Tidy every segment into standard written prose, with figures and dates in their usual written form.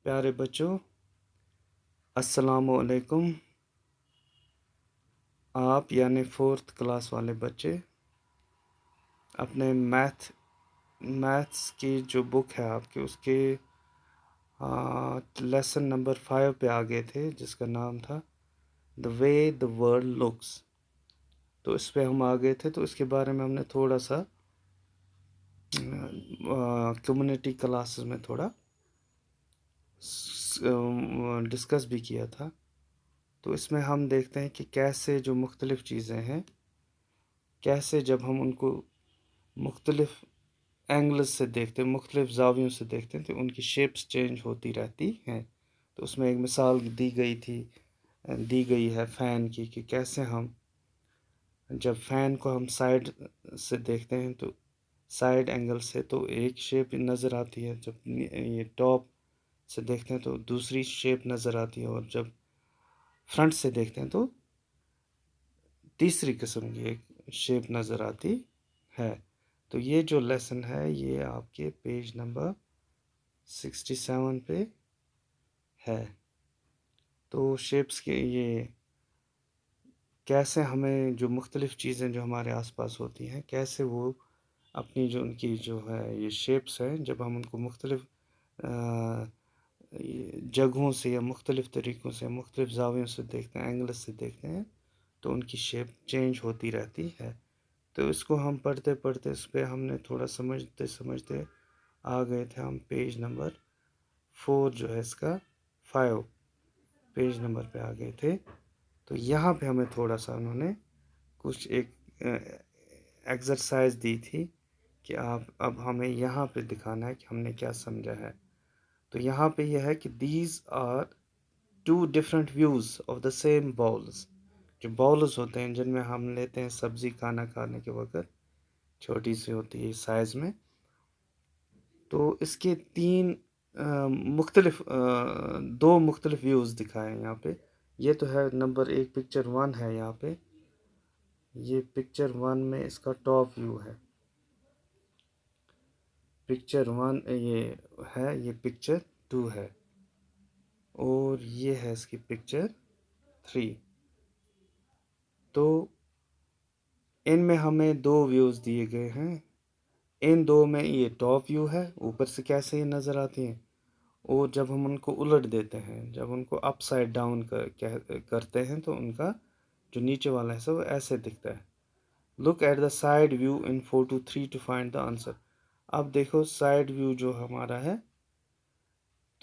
प्यारे बच्चों, अस्सलामुअलैकुम। आप यानी फोर्थ क्लास वाले बच्चे अपने मैथ्स की जो बुक है आपकी उसके लेसन नंबर 5 पे आ गए थे, जिसका नाम था the way the world looks. तो इस पे हम आ गए थे, तो इसके बारे में हमने थोड़ा सा कम्युनिटी क्लासेस में थोड़ा डिस्कस भी किया था। तो इसमें हम देखते हैं कि कैसे जो मुख्तलिफ़ चीज़ें हैं, कैसे जब हम उनको मुख्तलिफ़ एंगल्स से देखते हैं, मुख्तलिफ़ ज़ावियों से देखते हैं, तो उनकी शेप्स चेंज होती रहती हैं। तो उसमें एक मिसाल दी गई है फ़ैन की, कि कैसे हम जब फ़ैन को हम साइड से देखते हैं तो साइड एंगल से तो एक शेप नज़र आती है, जब ये टॉप से देखते हैं तो दूसरी शेप नज़र आती है, और जब फ्रंट से देखते हैं तो तीसरी किस्म की एक शेप नज़र आती है। तो ये जो लेसन है ये आपके पेज नंबर 67 पे है। तो शेप्स के ये कैसे हमें जो मुख्तलिफ़ चीज़ें जो हमारे आसपास होती हैं, कैसे वो अपनी जो उनकी जो है ये शेप्स हैं, जब हम उनको मुख्तलिफ़ जगहों से या मुख्तलिफ़ तरीक़ों से, मुख्तलिफ़ ज़ावियों से देखते हैं, एंगल्स से देखते हैं, तो उनकी शेप चेंज होती रहती है। तो इसको हम पढ़ते पढ़ते इस पे हमने थोड़ा समझते समझते आ गए थे हम पेज नंबर 4 जो है इसका 5 पेज नंबर पे आ गए थे। तो यहाँ पे हमें थोड़ा सा उन्होंने कुछ एक एक्सरसाइज दी थी कि आप अब हमें यहाँ पे दिखाना है कि हमने क्या समझा है। तो यहाँ पे यह है कि these are two different views of the same bowls. जो बाउल्स होते हैं जिनमें हम लेते हैं सब्ज़ी खाना खाने के वक़्त, छोटी सी होती है साइज़ में। तो इसके दो मुख्तलिफ व्यूज़ दिखाए हैं यहाँ पे। ये तो है नंबर 1, पिक्चर 1 है यहाँ पे। ये पिक्चर 1 में इसका टॉप व्यू है। पिक्चर 1 ये है, ये पिक्चर 2 है, और ये है इसकी पिक्चर 3। तो इनमें हमें दो व्यूज़ दिए गए हैं। इन दो में ये टॉप व्यू है, ऊपर से कैसे ये नज़र आती हैं, और जब हम उनको उलट देते हैं, जब उनको अपसाइड डाउन करते हैं, तो उनका जो नीचे वाला हिस्सा वो ऐसे दिखता है। Look at the side view in photo 3 to find the answer. अब देखो साइड व्यू जो हमारा है,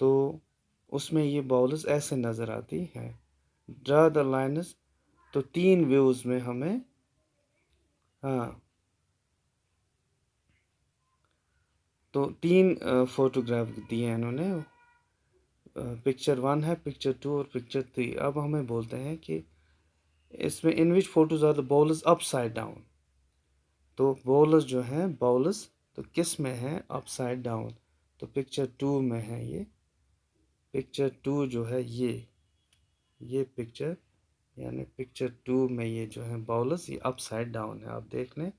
तो उसमें ये बाउल्स ऐसे नज़र आती है। Draw the lines. तो 3 व्यूज़ में हमें, हाँ, तो 3 फोटोग्राफ दिए हैं इन्होंने। पिक्चर 1 है, पिक्चर 2 और पिक्चर 3। अब हमें बोलते हैं कि इसमें in which photos are the balls upside down. तो बॉल्स जो हैं बॉल्स, तो किस में है अपसाइड डाउन। तो पिक्चर 2 में है ये। पिक्चर 2 जो है ये पिक्चर, यानी पिक्चर 2 में ये जो है बॉल्स ये अपसाइड डाउन है। आप देख लें,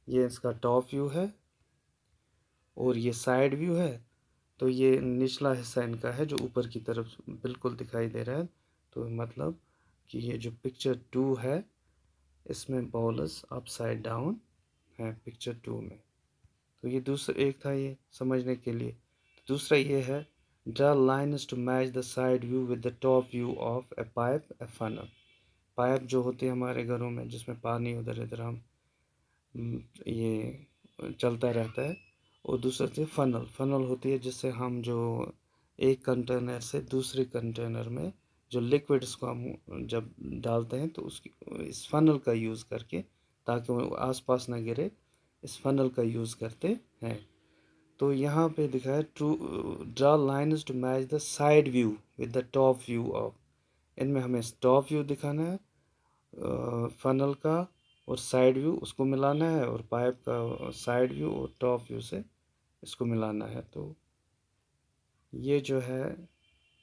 ये इसका टॉप व्यू है और ये साइड व्यू है। तो ये निचला हिस्सा इनका है जो ऊपर की तरफ बिल्कुल दिखाई दे रहा है। तो मतलब कि ये जो पिक्चर 2 है इसमें बॉल्स अपसाइड डाउन है पिक्चर 2 में। तो ये दूसरा एक था ये समझने के लिए। तो दूसरा ये है, draw lines to match the side view with the top view of a pipe a funnel. Pipe जो होती है हमारे घरों में, जिसमें पानी उधर इधर हम ये चलता रहता है। और दूसरा चीज़ फनल। फनल होती है जिससे हम जो एक कंटेनर से दूसरे कंटेनर में जो लिक्विड्स को हम जब डालते हैं, तो उसकी इस फनल का यूज़ करके, ताकि वो आसपास ना गिरे, इस फनल का यूज़ करते हैं। तो यहाँ पे दिखा है to draw lines to match the side view with the top view of. इनमें हमें टॉप व्यू दिखाना है फनल का, और साइड व्यू उसको मिलाना है, और पाइप का साइड व्यू और टॉप व्यू से इसको मिलाना है। तो ये जो है,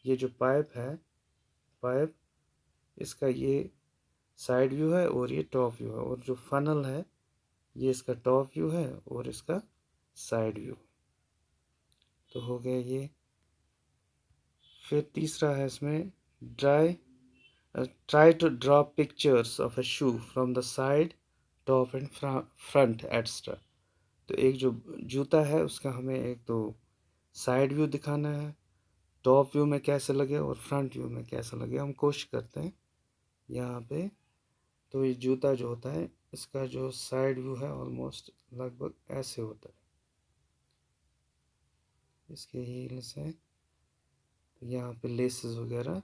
ये जो पाइप है, पाइप इसका ये साइड व्यू है और ये टॉप व्यू है, और जो फनल है ये इसका टॉप व्यू है और इसका साइड व्यू। तो हो गया ये। फिर तीसरा है इसमें try to draw pictures of a shoe from the side, top and front extra. तो एक जो जूता है उसका हमें एक तो साइड व्यू दिखाना है, टॉप व्यू में कैसे लगे और फ्रंट व्यू में कैसा लगे। हम कोशिश करते हैं यहाँ पे। तो ये जूता जो होता है इसका जो साइड व्यू है ऑलमोस्ट लगभग ऐसे होता है, इसके हील्स हैं, तो यहाँ पे लेसेस वगैरह,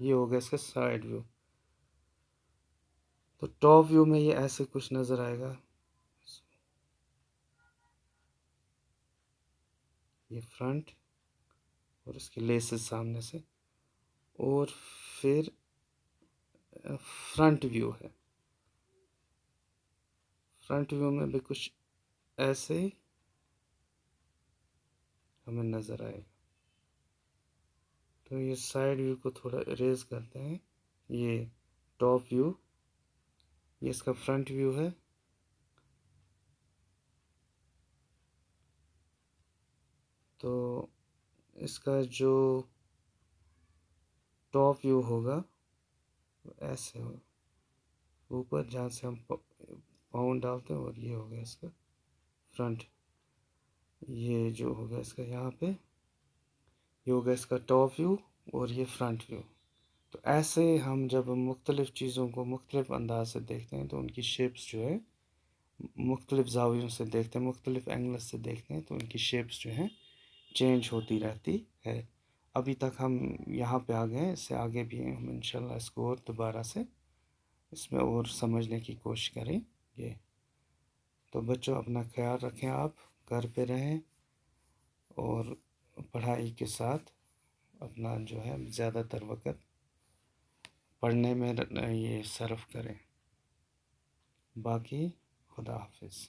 ये हो गया इसका साइड व्यू। तो टॉप व्यू में ये ऐसे कुछ नज़र आएगा, ये फ्रंट और इसके लेसेस सामने से। और फिर फ्रंट व्यू है, फ्रंट व्यू में भी कुछ ऐसे ही हमें नज़र आएगा। तो ये साइड व्यू को थोड़ा इरेज करते हैं। ये टॉप व्यू, ये इसका फ्रंट व्यू है। तो इसका जो टॉप व्यू होगा ऐसे हो ऊपर, जहाँ से हम पाउंड डालते हैं, और ये हो गया इसका फ्रंट। ये जो हो गया इसका यहाँ पे, ये हो गया इसका टॉप व्यू और ये फ्रंट व्यू। तो ऐसे हम जब मुख्तलिफ़ चीज़ों को मुख्तलिफ़ अंदाज से देखते हैं तो उनकी शेप्स जो है मुख्तलिफ़ ज़ावियों से देखते हैं, मुख्तलिफ़ एंगल्स से देखते हैं, तो उनकी शेप्स जो हैं चेंज होती रहती है। अभी तक हम यहाँ पे आ गए हैं, इससे आगे भी हम इंशाल्लाह इसको और दोबारा से इसमें और समझने की कोशिश करेंगे। तो बच्चों अपना ख्याल रखें, आप घर पे रहें और पढ़ाई के साथ अपना जो है ज़्यादातर वक़्त पढ़ने में ये सर्फ करें। बाकी खुदा हाफिज़।